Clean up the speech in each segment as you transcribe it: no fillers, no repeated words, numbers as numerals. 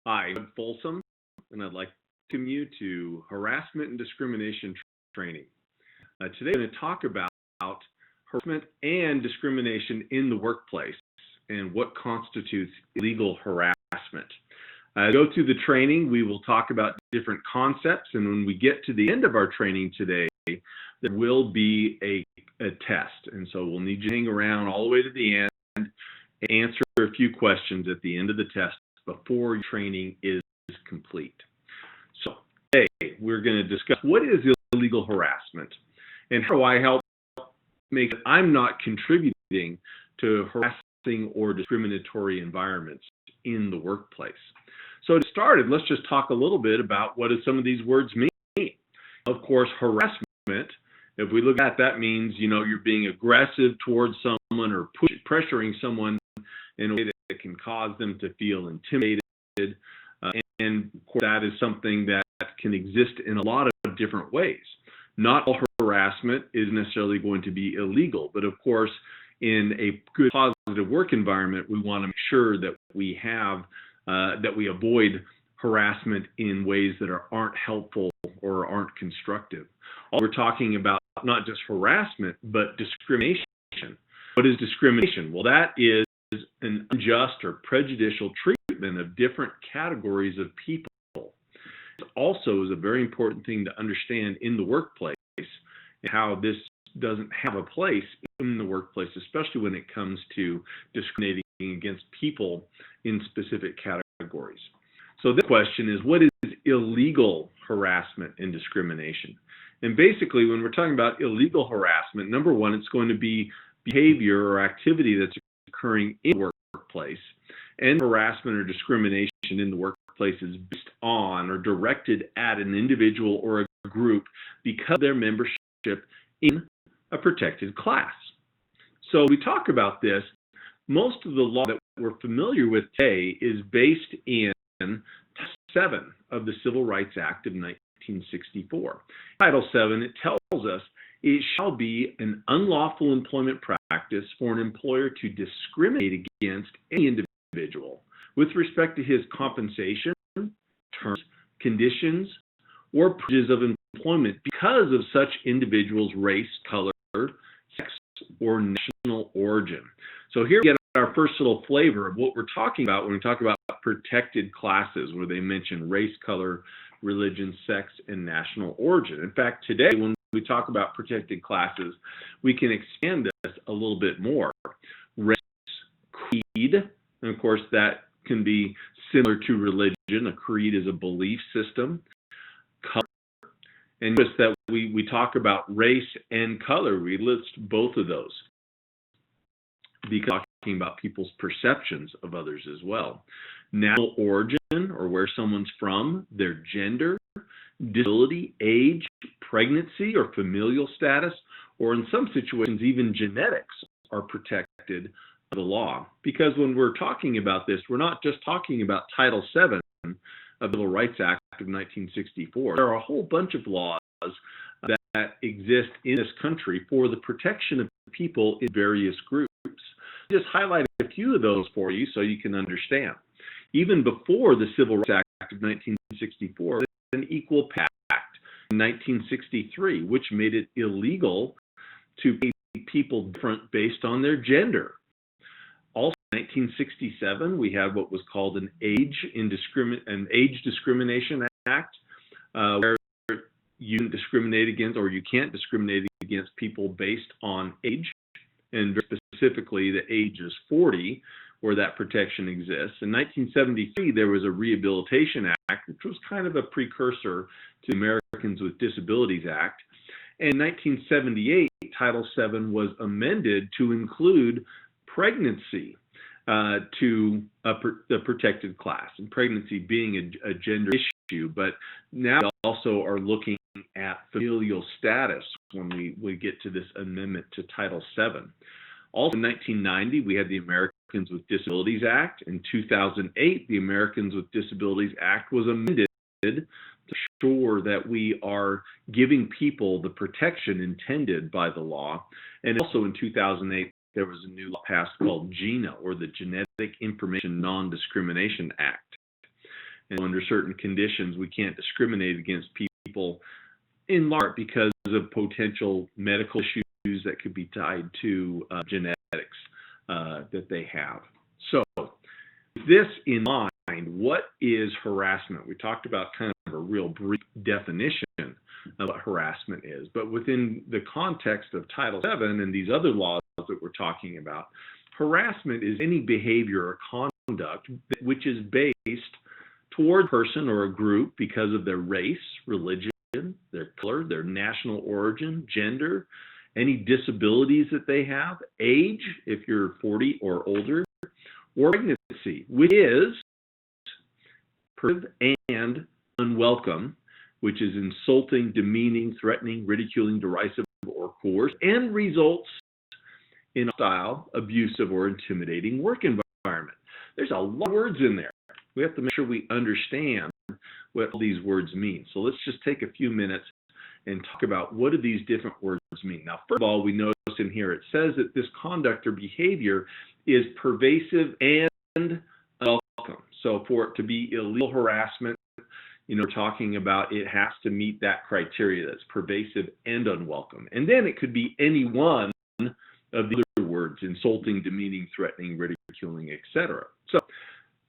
Hi, I'm Folsom, and I'd like to welcome you to Harassment and Discrimination Training. Today, I'm going to talk about harassment and discrimination in the workplace and what constitutes illegal harassment. Go through the training, we will talk about different concepts, and when we get to the end of our training today, there will be a test. And so we'll need you to hang around all the way to the end and answer a few questions at the end of the test before your training is complete. So today we're going to discuss what is illegal harassment and how do I help make sure I'm not contributing to harassing or discriminatory environments in the workplace. So to start, let's just talk a little bit about what do some of these words mean. Of course, harassment, if we look at that means, you're being aggressive towards someone or pressuring someone in a way that can cause them to feel intimidated. And of course, that is something that can exist in a lot of different ways. Not all harassment is necessarily going to be illegal, but of course, in a good positive work environment, we want to make sure that we avoid harassment in ways that aren't helpful or aren't constructive. We're talking about not just harassment, but discrimination. What is discrimination? Well, that is an unjust or prejudicial treatment of different categories of people. It also is a very important thing to understand in the workplace, and how this doesn't have a place in the workplace, especially when it comes to discriminating against people in specific categories. So the question is, what is illegal harassment and discrimination? And basically, when we're talking about illegal harassment, number one, it's going to be behavior or activity that's occurring in the workplace, and harassment or discrimination in the workplace is based on or directed at an individual or a group because of their membership in a protected class. So we talk about this. Most of the law that we're familiar with today is based in Title 7 of the Civil Rights Act of 1964. Title 7, it tells us it shall be an unlawful employment practice for an employer to discriminate against any individual with respect to his compensation, terms, conditions, or privileges of employment because of such individual's race, color, sex, or national origin. So here we get our first little flavor of what we're talking about when we talk about protected classes, where they mention race, color, religion, sex, and national origin. In fact, today when we talk about protected classes, we can expand this a little bit more. Race, creed, and of course that can be similar to religion. A creed is a belief system. Color, and notice that we talk about race and color. We list both of those because we're talking about people's perceptions of others as well. National origin, or where someone's from, their gender, disability, age, pregnancy, or familial status, or in some situations, even genetics are protected by the law. Because when we're talking about this, we're not just talking about Title 7 of the Civil Rights Act of 1964. There are a whole bunch of laws that exist in this country for the protection of people in various groups. I'll just highlight a few of those for you so you can understand. Even before the Civil Rights Act of 1964, there's an Equal Pay Act in 1963, which made it illegal to pay people different based on their gender. Also, in 1967, we had what was called an Age Discrimination Act, where you can discriminate against, or you can't discriminate against people based on age, and specifically the age is 40, where that protection exists. In 1973, there was a Rehabilitation Act, which was kind of a precursor to the Americans with Disabilities Act. And in 1978, Title VII was amended to include pregnancy to the protected class, and pregnancy being a gender issue. But now we also are looking at familial status when we get to this amendment to Title VII. Also in 1990, we had the Americans with Disabilities Act. In 2008, the Americans with Disabilities Act was amended to ensure that we are giving people the protection intended by the law. And also in 2008, there was a new law passed called GINA, or the Genetic Information Non-Discrimination Act. And under certain conditions, we can't discriminate against people in large part because of potential medical issues that could be tied to genetics that they have. So, with this in mind, what is harassment? We talked about kind of a real brief definition of what harassment is, but within the context of Title VII and these other laws that we're talking about, harassment is any behavior or conduct which is based toward a person or a group because of their race, religion, their color, their national origin, gender, any disabilities that they have, age, if you're 40 or older, or pregnancy, which is and unwelcome, which is insulting, demeaning, threatening, ridiculing, derisive, or coercive, and results in a hostile, abusive, or intimidating work environment. There's a lot of words in there. We have to make sure we understand what all these words mean. So let's just take a few minutes and talk about what do these different words mean. Now, first of all, we notice in here it says that this conduct or behavior is pervasive and unwelcome. So for it to be illegal harassment, we're talking about it has to meet that criteria that's pervasive and unwelcome. And then it could be any one of the other words, insulting, demeaning, threatening, ridiculing, etc. So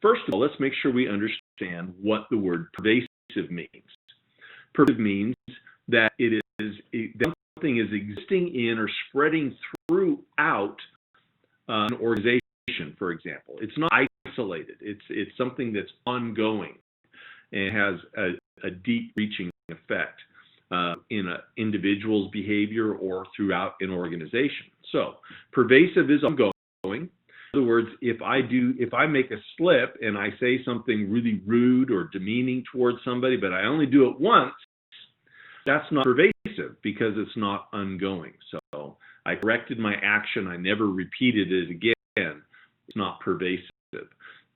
first of all, let's make sure we understand what the word pervasive means. Pervasive means that something is existing in or spreading throughout an organization, for example. It's not isolated. It's something that's ongoing and has a deep reaching effect in an individual's behavior or throughout an organization. So pervasive is ongoing. In other words, if I make a slip and I say something really rude or demeaning towards somebody, but I only do it once, that's not pervasive because it's not ongoing. So I corrected my action. I never repeated it again. It's not pervasive.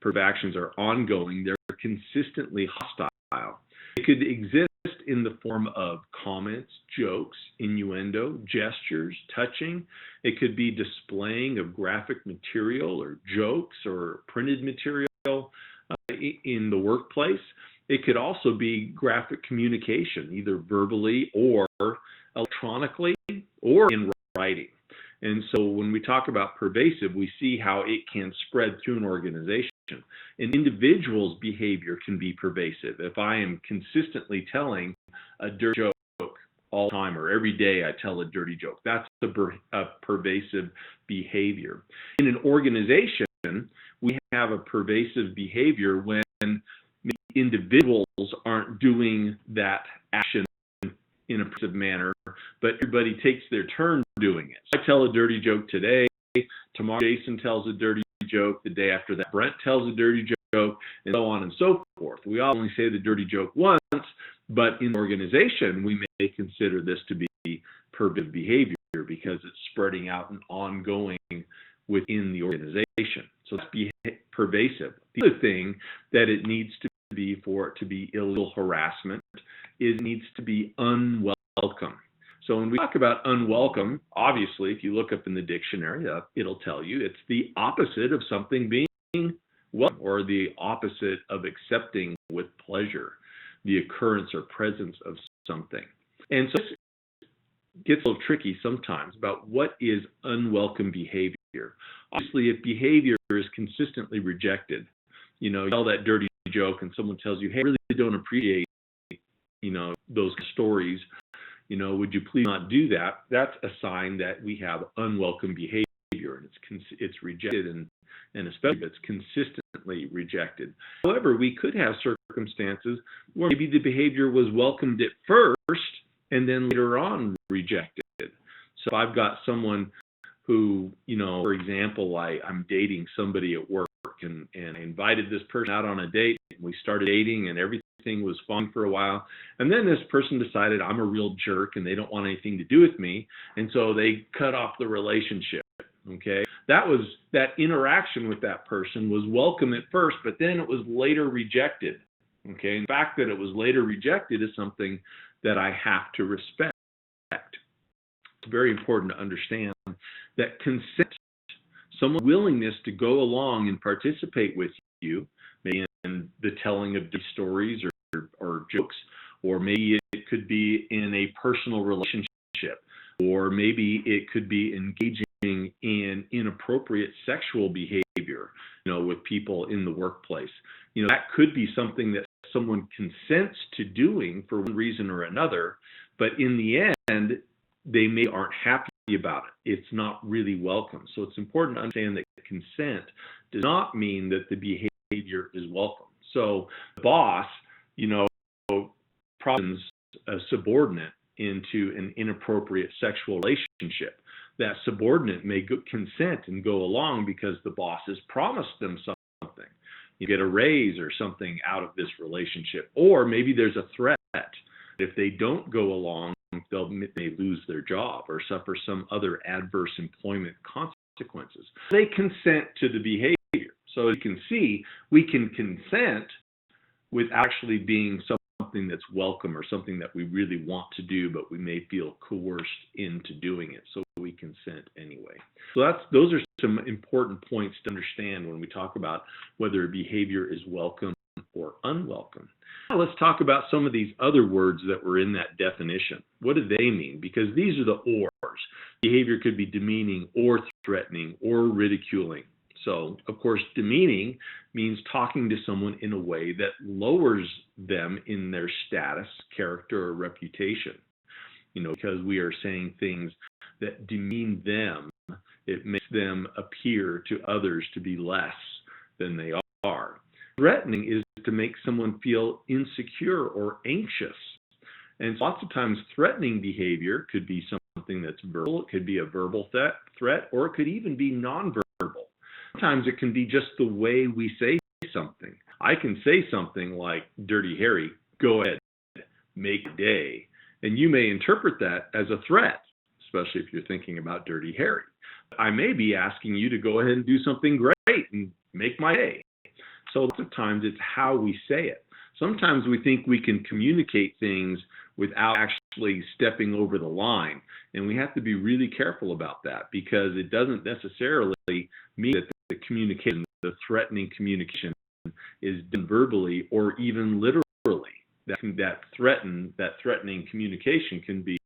Pervasive actions are ongoing. They're consistently hostile. It could exist in the form of comments, jokes, innuendo, gestures, touching. It could be displaying of graphic material or jokes or printed material in the workplace. It could also be graphic communication, either verbally or electronically or in writing. And so when we talk about pervasive, we see how it can spread through an organization. An individual's behavior can be pervasive. If I am consistently telling a dirty joke all the time or every day I tell a dirty joke, that's a pervasive behavior. In an organization, we have a pervasive behavior when individuals aren't doing that action in a pervasive manner, but everybody takes their turn doing it. So I tell a dirty joke today, tomorrow Jason tells a dirty joke, the day after that Brent tells a dirty joke, and so on and so forth. We all only say the dirty joke once, but in the organization, we may consider this to be pervasive behavior because it's spreading out and ongoing within the organization. So that's pervasive. The other thing that it needs to be for it to be illegal harassment is it needs to be unwelcome. So when we talk about unwelcome, obviously, if you look up in the dictionary, it'll tell you it's the opposite of something being welcome, or the opposite of accepting with pleasure, the occurrence or presence of something. And so this gets a little tricky sometimes about what is unwelcome behavior. Obviously, if behavior is consistently rejected, you tell that dirty joke and someone tells you, hey, I really don't appreciate, those stories, would you please not do that? That's a sign that we have unwelcome behavior, and it's rejected, and especially if it's consistently rejected. However, we could have circumstances where maybe the behavior was welcomed at first and then later on rejected. So if I've got someone who, for example, I'm dating somebody at work and I invited this person out on a date, and we started dating and everything was fun for a while, and then this person decided I'm a real jerk and they don't want anything to do with me, and so they cut off the relationship. Okay, that interaction with that person was welcome at first, but then it was later rejected. Okay, and the fact that it was later rejected is something that I have to respect. It's very important to understand that consent, someone's willingness to go along and participate with you, maybe the telling of stories or jokes, or maybe it could be in a personal relationship, or maybe it could be engaging in inappropriate sexual behavior, with people in the workplace. That could be something that someone consents to doing for one reason or another, but in the end, they aren't happy about it. It's not really welcome. So it's important to understand that consent does not mean that the behavior is welcome. So the boss, probably a subordinate into an inappropriate sexual relationship. That subordinate may consent and go along because the boss has promised them something. You get a raise or something out of this relationship. Or maybe there's a threat. If they don't go along, they lose their job or suffer some other adverse employment consequences. They consent to the behavior. So as you can see, we can consent without actually being something that's welcome or something that we really want to do, but we may feel coerced into doing it. So we consent anyway. So those are some important points to understand when we talk about whether a behavior is welcome or unwelcome. Now let's talk about some of these other words that were in that definition. What do they mean? Because these are the ors. Behavior could be demeaning or threatening or ridiculing. So, of course, demeaning means talking to someone in a way that lowers them in their status, character, or reputation. Because we are saying things that demean them, it makes them appear to others to be less than they are. Threatening is to make someone feel insecure or anxious. And lots of times threatening behavior could be something that's verbal, it could be a verbal threat, or it could even be nonverbal. Sometimes it can be just the way we say something. I can say something like, "Dirty Harry, go ahead, make a day." And you may interpret that as a threat, especially if you're thinking about Dirty Harry. I may be asking you to go ahead and do something great and make my day. So lots of times it's how we say it. Sometimes we think we can communicate things without actually stepping over the line. And we have to be really careful about that, because it doesn't necessarily mean that the communication, the threatening communication, is done verbally or even literally. That threatening communication can be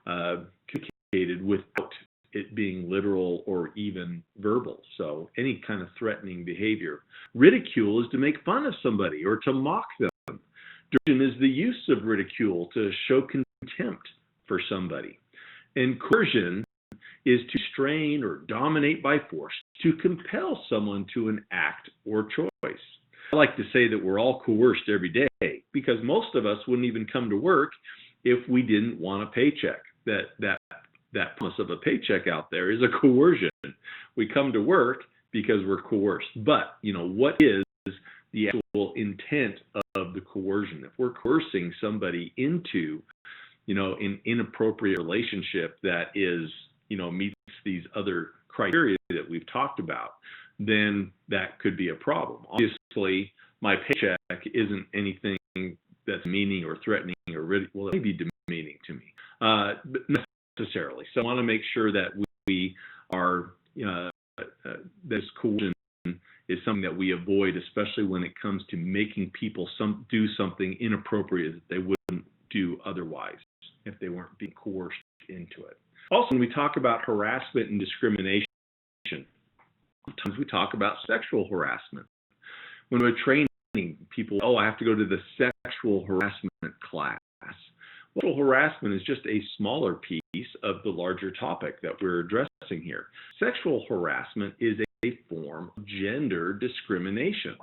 communicated without it being literal or even verbal. So any kind of threatening behavior. Ridicule is to make fun of somebody or to mock them. Derision is the use of ridicule to show contempt for somebody. And coercion is to strain or dominate by force, to compel someone to an act or choice. I like to say that we're all coerced every day, because most of us wouldn't even come to work if we didn't want a paycheck. That promise of a paycheck out there is a coercion. We come to work because we're coerced. But, what is the actual intent of the coercion? If we're coercing somebody into, an inappropriate relationship that is, meets these other criteria that we've talked about, then that could be a problem. Obviously, my paycheck isn't anything that's meaning or threatening or ridicule. Well, it may be demeaning to me, but not necessarily. So I want to make sure that we are, this coercion is something that we avoid, especially when it comes to making people do something inappropriate that they wouldn't do otherwise if they weren't being coerced into it. Also, when we talk about harassment and discrimination, sometimes we talk about sexual harassment. When we're training people, I have to go to the sexual harassment class. Sexual harassment is just a smaller piece of the larger topic that we're addressing here. Sexual harassment is a form of gender discrimination.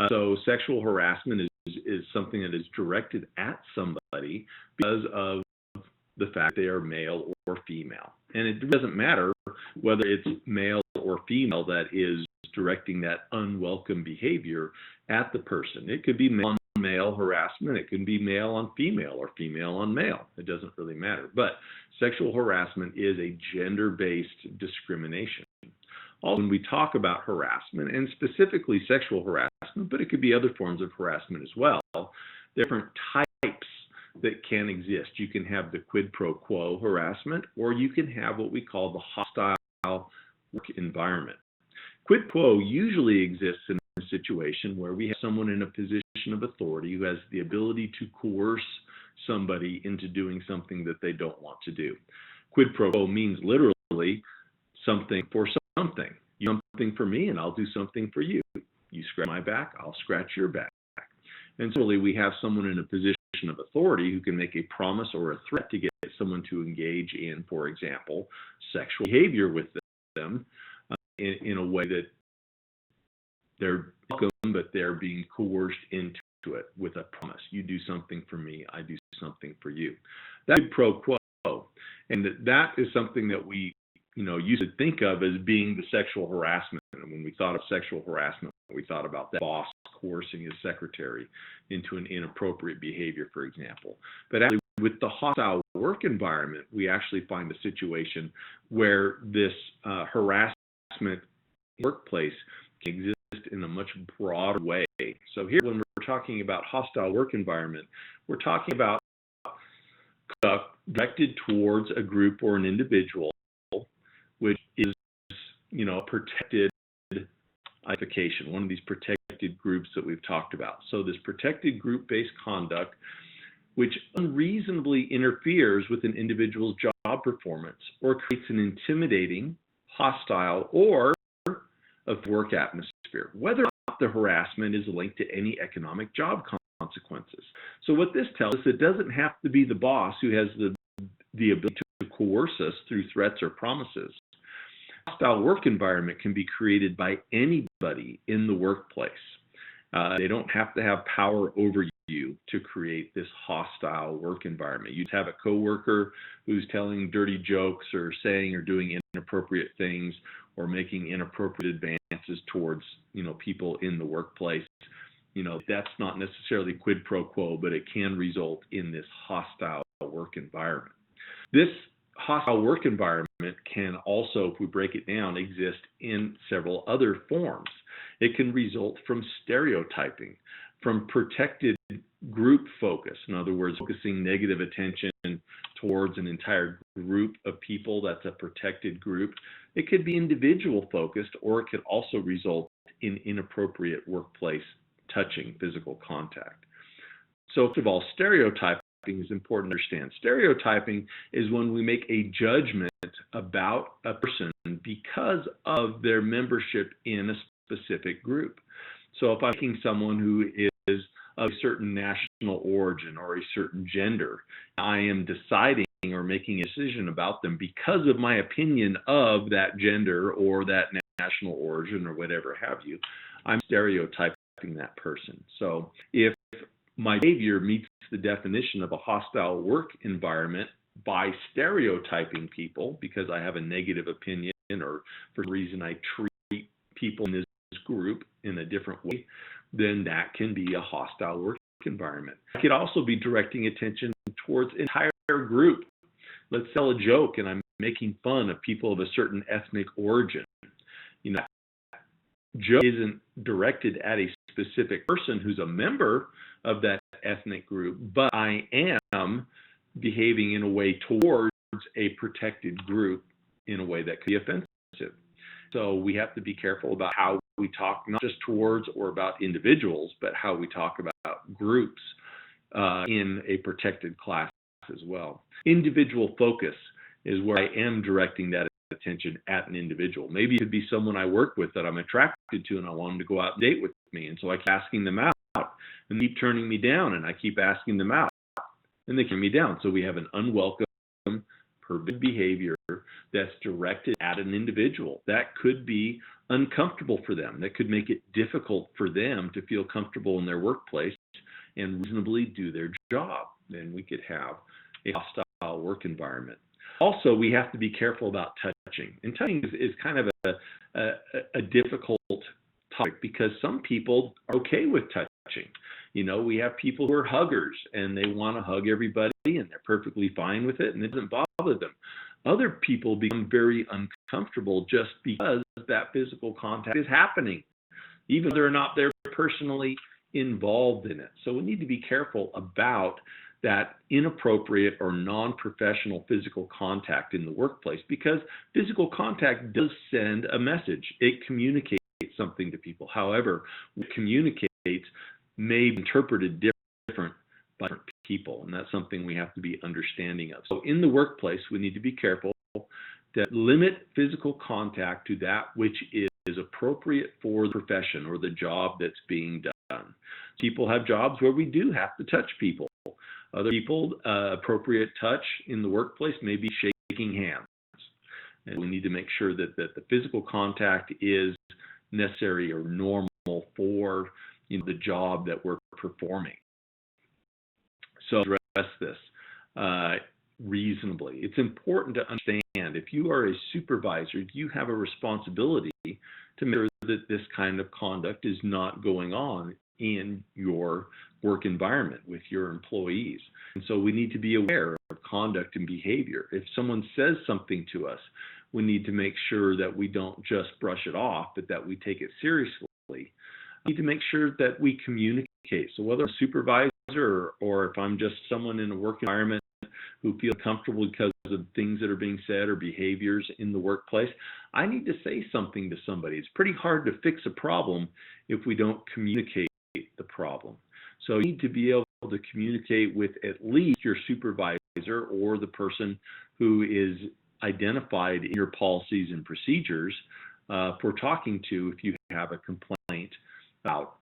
So sexual harassment is something that is directed at somebody because of the fact they are male or female. And it doesn't matter whether it's male or female that is directing that unwelcome behavior at the person. It could be male on male harassment. It can be male on female or female on male. It doesn't really matter. But sexual harassment is a gender-based discrimination. Also, when we talk about harassment, and specifically sexual harassment, but it could be other forms of harassment as well, there are different types that can exist. You can have the quid pro quo harassment, or you can have what we call the hostile work environment. Quid pro usually exists in a situation where we have someone in a position of authority who has the ability to coerce somebody into doing something that they don't want to do. Quid pro quo means literally something for something. You do something for me and I'll do something for you. You scratch my back, I'll scratch your back. And so we have someone in a position of authority who can make a promise or a threat to get someone to engage in, for example, sexual behavior with them in a way that they're welcome, but they're being coerced into it with a promise. You do something for me, I do something for you. That's pro quo. And that is something that we used to think of as being the sexual harassment. And when we thought of sexual harassment, we thought about that boss coercing his secretary into an inappropriate behavior, for example. But actually, with the hostile work environment, we actually find a situation where this harassment workplace can exist in a much broader way. So here, when we're talking about hostile work environment, we're talking about conduct directed towards a group or an individual, which is, protected identification, one of these protected groups that we've talked about. So this protected group-based conduct, which unreasonably interferes with an individual's job performance or creates an intimidating, hostile, or a work atmosphere, whether or not the harassment is linked to any economic job consequences. So what this tells us, it doesn't have to be the boss who has the ability to coerce us through threats or promises. Hostile work environment can be created by anybody in the workplace. They don't have to have power over you to create this hostile work environment. You'd have a coworker who's telling dirty jokes or saying or doing inappropriate things or making inappropriate advances towards, people in the workplace. That's not necessarily quid pro quo, but it can result in this hostile work environment. This hostile work environment can also, if we break it down, exist in several other forms. It can result from stereotyping, from protected group focus, in other words, focusing negative attention towards an entire group of people that's a protected group. It could be individual focused, or it could also result in inappropriate workplace touching, physical contact. So first of all, stereotyping is important to understand. Stereotyping is when we make a judgment about a person because of their membership in a specific group. So if I'm taking someone who is of a certain national origin or a certain gender, I am deciding or making a decision about them because of my opinion of that gender or that national origin or whatever have you. I'm stereotyping that person. So if my behavior meets the definition of a hostile work environment by stereotyping people because I have a negative opinion or for some reason I treat people in this group in a different way, then that can be a hostile work environment. I could also be directing attention towards an entire group. Let's tell a joke and I'm making fun of people of a certain ethnic origin. That joke isn't directed at a specific person who's a member of that ethnic group, but I am behaving in a way towards a protected group in a way that could be offensive. So we have to be careful about how we talk, not just towards or about individuals, but how we talk about groups in a protected class as well. Individual focus is where I am directing that attention at an individual. Maybe it could be someone I work with that I'm attracted to and I want them to go out and date with me. And so I keep asking them out and they keep turning me down and I keep asking them out and they turn me down. So we have an unwelcome, perverted behavior that's directed at an individual. That could be uncomfortable for them. That could make it difficult for them to feel comfortable in their workplace and reasonably do their job. Then we could have a hostile work environment. Also, we have to be careful about touching. And touching is kind of a difficult topic because some people are okay with touching. We have people who are huggers and they want to hug everybody and they're perfectly fine with it and it doesn't bother them. Other people become very uncomfortable just because that physical contact is happening, even though they're not there personally involved in it. So we need to be careful about that inappropriate or non-professional physical contact in the workplace because physical contact does send a message. It communicates something to people. However, what communicates may be interpreted different by different people, and that's something we have to be understanding of. So in the workplace, we need to be careful to limit physical contact to that which is appropriate for the profession or the job that's being done. People have jobs where we do have to touch people. Other people, appropriate touch in the workplace may be shaking hands. And we need to make sure that the physical contact is necessary or normal for the job that we're performing. So address this reasonably. It's important to understand if you are a supervisor, you have a responsibility to make sure that this kind of conduct is not going on in your work environment with your employees. And so we need to be aware of conduct and behavior. If someone says something to us, we need to make sure that we don't just brush it off, but that we take it seriously. We need to make sure that we communicate. So whether I'm a supervisor or if I'm just someone in a work environment who feel comfortable because of things that are being said or behaviors in the workplace, I need to say something to somebody. It's pretty hard to fix a problem if we don't communicate the problem. So you need to be able to communicate with at least your supervisor or the person who is identified in your policies and procedures for talking to if you have a complaint about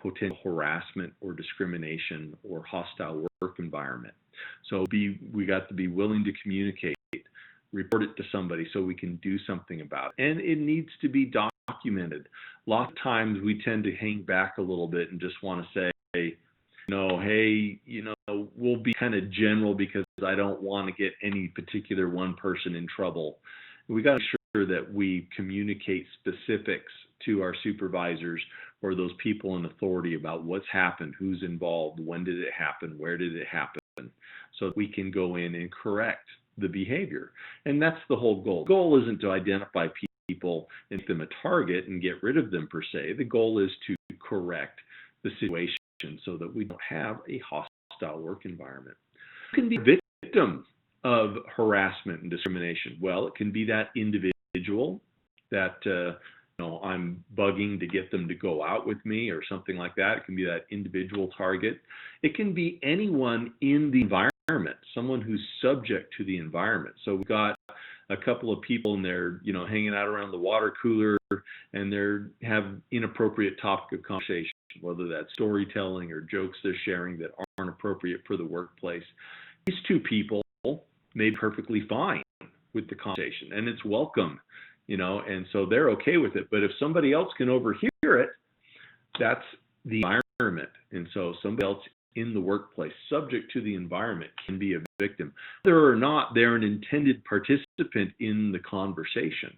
potential harassment or discrimination or hostile work environment. So we got to be willing to communicate, report it to somebody so we can do something about it. And it needs to be documented. Lots of times we tend to hang back a little bit and just want to say, hey, we'll be kind of general because I don't want to get any particular one person in trouble. We got to make sure that we communicate specifics to our supervisors or those people in authority about what's happened, who's involved, when did it happen, where did it happen, so that we can go in and correct the behavior. And that's the whole goal. The goal isn't to identify people and make them a target and get rid of them per se. The goal is to correct the situation so that we don't have a hostile work environment. You can be a victim of harassment and discrimination. Well, it can be that individual that I'm bugging to get them to go out with me or something like that. It can be that individual target. It can be anyone in the environment, someone who's subject to the environment. So we've got a couple of people and they're, hanging out around the water cooler and they have inappropriate topic of conversation, whether that's storytelling or jokes they're sharing that aren't appropriate for the workplace. These two people may be perfectly fine with the conversation and it's welcome, and so they're okay with it. But if somebody else can overhear it, that's the environment. And so somebody else in the workplace, subject to the environment, can be a victim. Whether or not they're an intended participant in the conversation.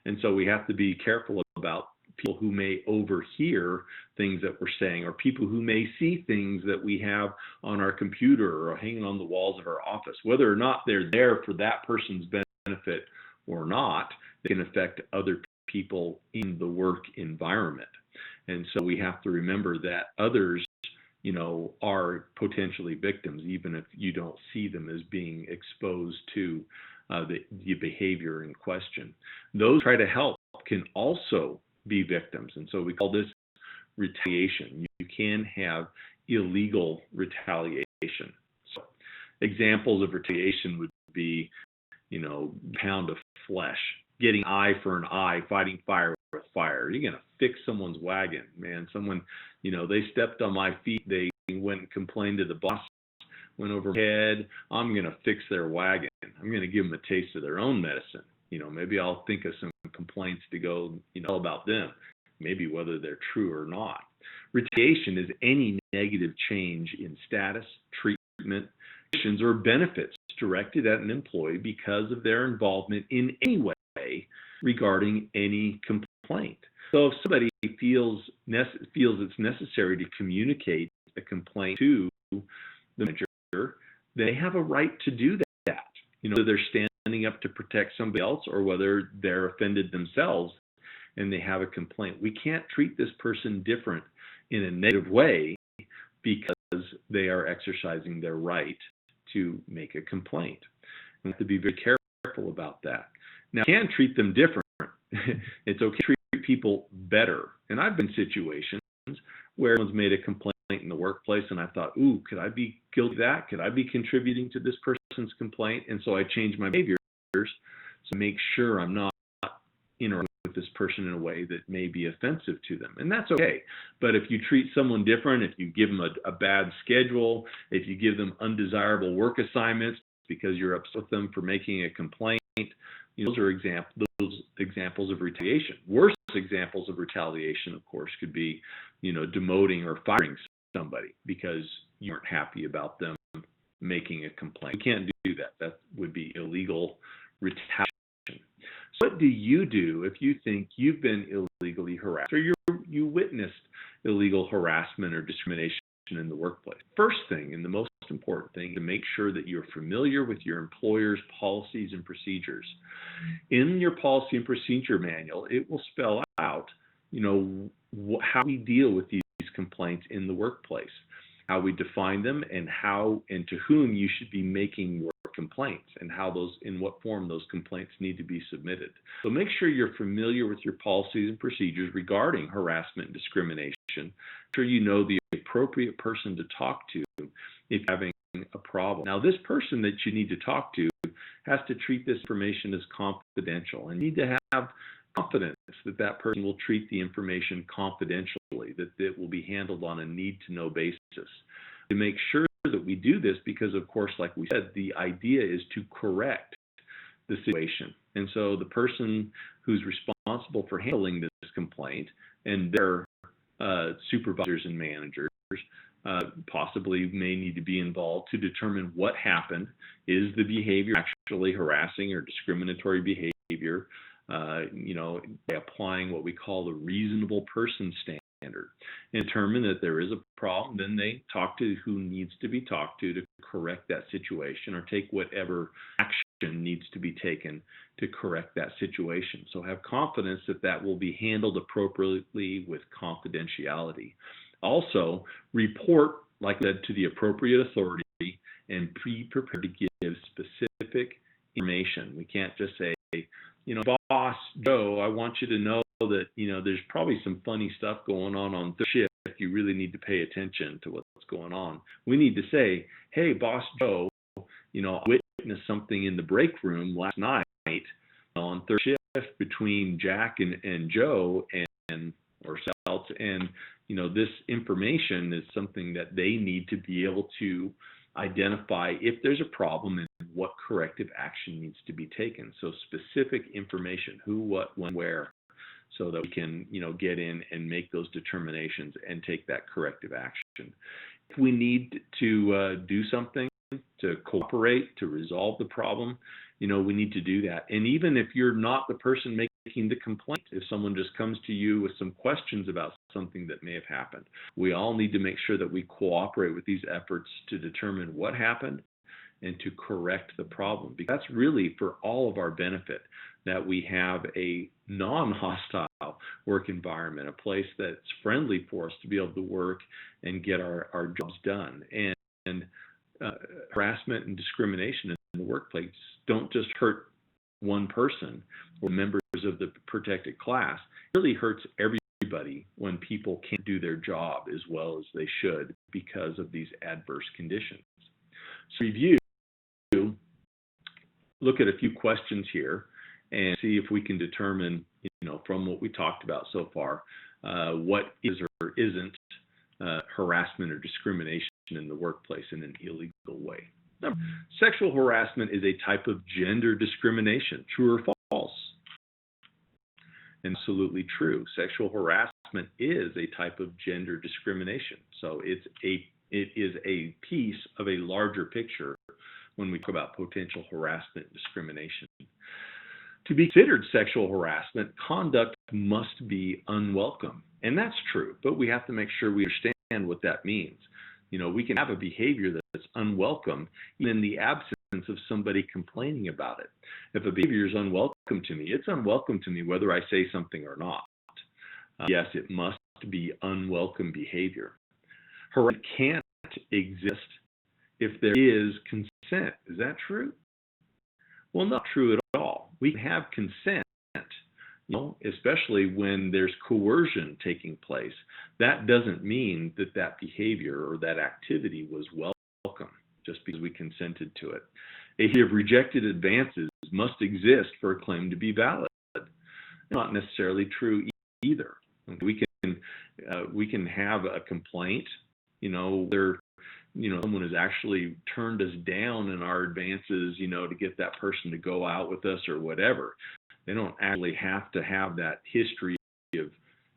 And so we have to be careful about people who may overhear things that we're saying, or people who may see things that we have on our computer or hanging on the walls of our office. Whether or not they're there for that person's benefit or not, they can affect other people in the work environment. And so we have to remember that others are potentially victims, even if you don't see them as being exposed to the behavior in question. Those who try to help can also be victims. And so we call this retaliation. You can have illegal retaliation. So examples of retaliation would be, pound of flesh, getting eye for an eye, fighting fire with fire. You're going to fix someone's wagon, man. Someone, they stepped on my feet. They went and complained to the boss, went over head. I'm going to fix their wagon. I'm going to give them a taste of their own medicine. Maybe I'll think of some complaints to go, about them, maybe whether they're true or not. Retaliation is any negative change in status, treatment, conditions, or benefits directed at an employee because of their involvement in any way regarding any complaint. So if somebody feels it's necessary to communicate a complaint to the manager, they have a right to do that. Whether they're standing up to protect somebody else or whether they're offended themselves and they have a complaint. We can't treat this person different in a negative way because they are exercising their right to make a complaint. We have to be very careful about that. Now, we can treat them different It's okay to treat people better. And I've been in situations where someone's made a complaint in the workplace, and I thought, ooh, could I be guilty of that? Could I be contributing to this person's complaint? And so I changed my behaviors to make sure I'm not interacting with this person in a way that may be offensive to them. And that's okay. But if you treat someone different, if you give them a bad schedule, if you give them undesirable work assignments because you're upset with them for making a complaint, those are examples of retaliation. Worse examples of retaliation, of course, could be, demoting or firing somebody because you aren't happy about them making a complaint. You can't do that. That would be illegal retaliation. So what do you do if you think you've been illegally harassed or you witnessed illegal harassment or discrimination in the workplace? First thing, and the most important thing, to make sure that you're familiar with your employer's policies and procedures. In your policy and procedure manual, it will spell out, how we deal with these complaints in the workplace, how we define them, and how and to whom you should be making your complaints, and in what form those complaints need to be submitted. So make sure you're familiar with your policies and procedures regarding harassment and discrimination. Make sure you know the appropriate person to talk to if you're having a problem. Now, this person that you need to talk to has to treat this information as confidential, and need to have confidence that that person will treat the information confidentially, that it will be handled on a need-to-know basis. To make sure that we do this, because of course, like we said, the idea is to correct the situation. And so the person who's responsible for handling this complaint and their supervisors and managers possibly may need to be involved to determine what happened. Is the behavior actually harassing or discriminatory behavior? By applying what we call the reasonable person standard, and determine that there is a problem, then they talk to who needs to be talked to correct that situation, or take whatever action needs to be taken to correct that situation. So have confidence that that will be handled appropriately with confidentiality. Also, report, like I said, to the appropriate authority and be prepared to give specific information. We can't just say, Boss Joe, I want you to know that, there's probably some funny stuff going on third shift. You really need to pay attention to what's going on. We need to say, hey, Boss Joe, I witnessed something in the break room last night on third shift between Jack and Joe or Selt, and this information is something that they need to be able to identify if there's a problem and what corrective action needs to be taken. So specific information, who, what, when, where, so that we can, get in and make those determinations and take that corrective action. If we need to do something to cooperate, to resolve the problem, we need to do that. And even if you're not the person making the complaint, if someone just comes to you with some questions about something that may have happened, we all need to make sure that we cooperate with these efforts to determine what happened and to correct the problem. Because that's really for all of our benefit, that we have a non-hostile work environment, a place that's friendly for us to be able to work and get our jobs done. And harassment and discrimination in the workplace don't just hurt one person or members of the protected class. It really hurts everybody when people can't do their job as well as they should because of these adverse conditions. So review, look at a few questions here and see if we can determine, from what we talked about so far, what is or isn't harassment or discrimination in the workplace in an illegal way. Now, sexual harassment is a type of gender discrimination. True or false? Absolutely true. Sexual harassment is a type of gender discrimination. So it is a piece of a larger picture when we talk about potential harassment and discrimination. To be considered sexual harassment, conduct must be unwelcome. And that's true, but we have to make sure we understand what that means. We can have a behavior that's unwelcome in the absence of somebody complaining about it. If a behavior is unwelcome to me, it's unwelcome to me whether I say something or not. Yes, it must be unwelcome behavior. Harassment can't exist if there is consent. Is that true? Well, not true at all. We can have consent, especially when there's coercion taking place. That doesn't mean that that behavior or that activity was welcome just because we consented to it. A history of rejected advances must exist for a claim to be valid. Not necessarily true either. We can have a complaint, whether someone has actually turned us down in our advances, to get that person to go out with us or whatever. They don't actually have to have that history of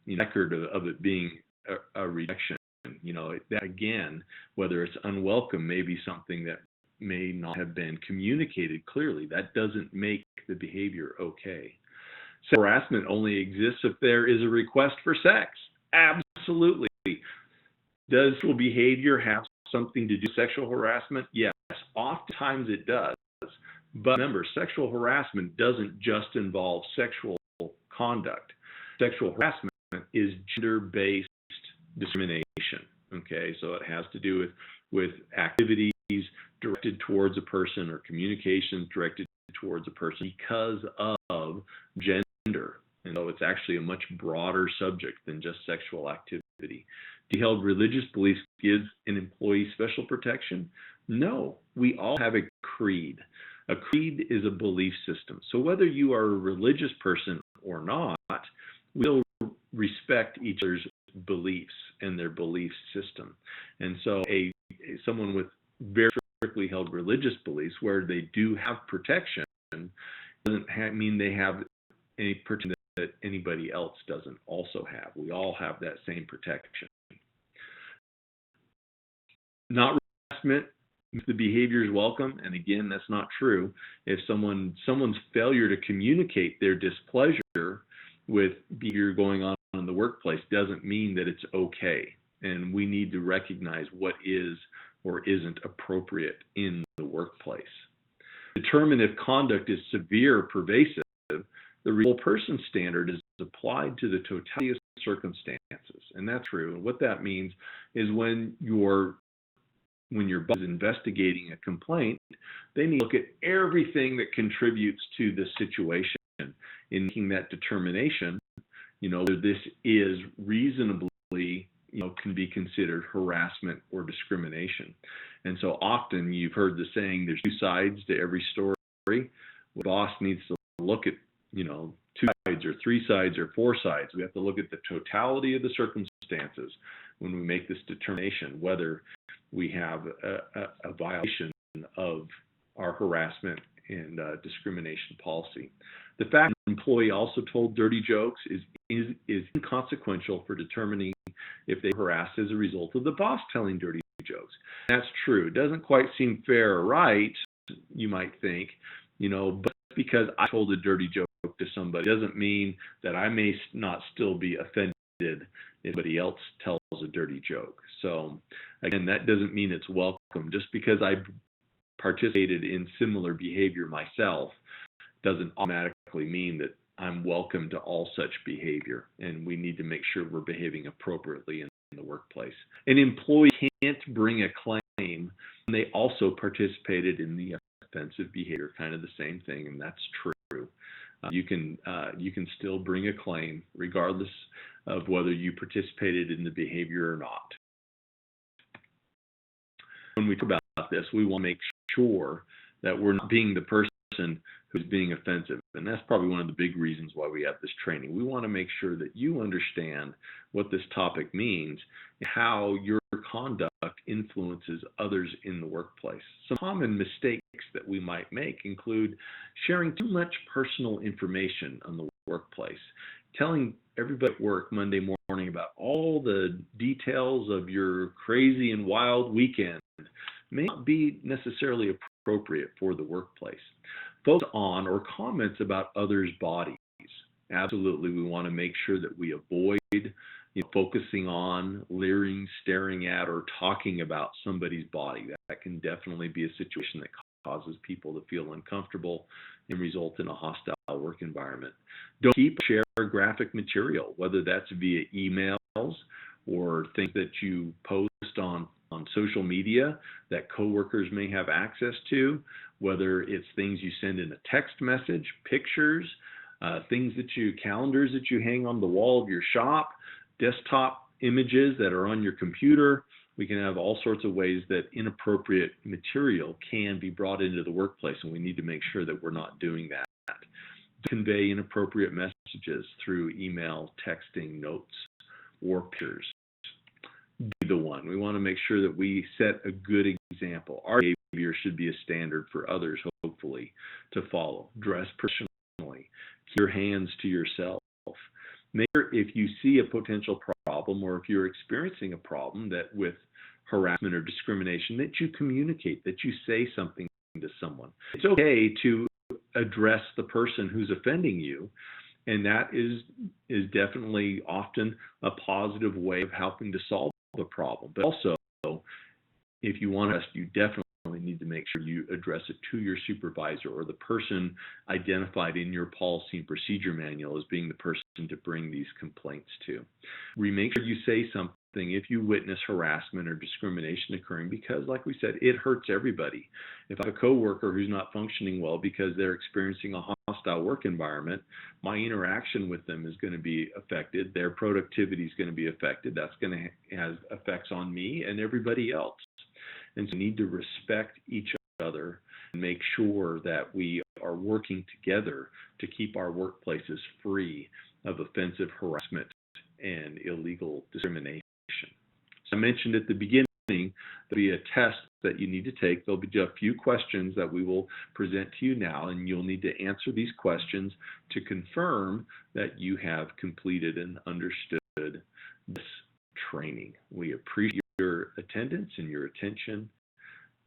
record of it being a rejection. That again, whether it's unwelcome, may be something that may not have been communicated clearly. That doesn't make the behavior okay. Sexual harassment only exists if there is a request for sex. Absolutely. Does sexual behavior have something to do with sexual harassment? Yes, oftentimes it does. But remember, sexual harassment doesn't just involve sexual conduct. Sexual harassment is gender-based discrimination. Okay, so it has to do with activities directed towards a person or communications directed towards a person because of gender. And so it's actually a much broader subject than just sexual activity. Held religious beliefs gives an employee special protection? No, we all have a creed. A creed is a belief system. So whether you are a religious person or not, we'll respect each other's beliefs and their belief system. And so someone with very strictly held religious beliefs where they do have protection doesn't mean they have any protection that anybody else doesn't also have. We all have that same protection. Not harassment, the behavior is welcome, and again, that's not true. If someone's failure to communicate their displeasure with behavior going on in the workplace doesn't mean that it's okay, and we need to recognize what is or isn't appropriate in the workplace. Determine if conduct is severe or pervasive. The reasonable person standard is applied to the totality of circumstances, and that's true. And what that means is when your boss is investigating a complaint, they need to look at everything that contributes to the situation in making that determination, whether this is reasonably, can be considered harassment or discrimination. And so often you've heard the saying, there's two sides to every story. The boss needs to look at, two sides or three sides or four sides. We have to look at the totality of the circumstances when we make this determination, whether we have a violation of our harassment and discrimination policy. The fact that an employee also told dirty jokes is inconsequential for determining if they were harassed as a result of the boss telling dirty jokes. That's true. It doesn't quite seem fair or right, you might think, but because I told a dirty joke to somebody doesn't mean that I may not still be offended if somebody else tells a dirty joke. So again, that doesn't mean it's welcome. Just because I participated in similar behavior myself doesn't automatically mean that I'm welcome to all such behavior, and we need to make sure we're behaving appropriately in the workplace. An employee can't bring a claim when they also participated in the offensive behavior, kind of the same thing, and that's true. You can still bring a claim regardless of whether you participated in the behavior or not. When we talk about this, we want to make sure that we're not being the person who's being offensive. And that's probably one of the big reasons why we have this training. We want to make sure that you understand what this topic means and how your conduct influences others in the workplace. Some common mistakes that we might make include sharing too much personal information on the workplace, telling everybody at work Monday morning about all the details of your crazy and wild weekend may not be necessarily appropriate for the workplace. Focus on or comments about others' bodies. Absolutely, we want to make sure that we avoid focusing on, leering, staring at, or talking about somebody's body. That can definitely be a situation that causes people to feel uncomfortable and result in a hostile work environment. Don't keep or share graphic material, whether that's via emails or things that you post on social media that coworkers may have access to, whether it's things you send in a text message, pictures, calendars that you hang on the wall of your shop, desktop images that are on your computer. We can have all sorts of ways that inappropriate material can be brought into the workplace, and we need to make sure that we're not doing that. Convey inappropriate messages through email, texting, notes, or pictures. Be the one. We want to make sure that we set a good example. Our behavior should be a standard for others, hopefully, to follow. Dress professionally. Keep your hands to yourself. Make sure if you see a potential problem, or if you're experiencing a problem that with harassment or discrimination, that you communicate, that you say something to someone. It's okay to address the person who's offending you, and that is definitely often a positive way of helping to solve the problem. But also, if you want us, you definitely need to make sure you address it to your supervisor or the person identified in your policy and procedure manual as being the person to bring these complaints to. Make sure you say something if you witness harassment or discrimination occurring, because like we said, it hurts everybody. If I have a coworker who's not functioning well because they're experiencing a hostile work environment, my interaction with them is going to be affected. Their productivity is going to be affected. That's going to have effects on me and everybody else. And so we need to respect each other and make sure that we are working together to keep our workplaces free of offensive harassment and illegal discrimination. So I mentioned at the beginning, there'll be a test that you need to take. There'll be a few questions that we will present to you now, and you'll need to answer these questions to confirm that you have completed and understood this training. We appreciate your attendance and your attention.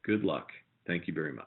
Good luck. Thank you very much.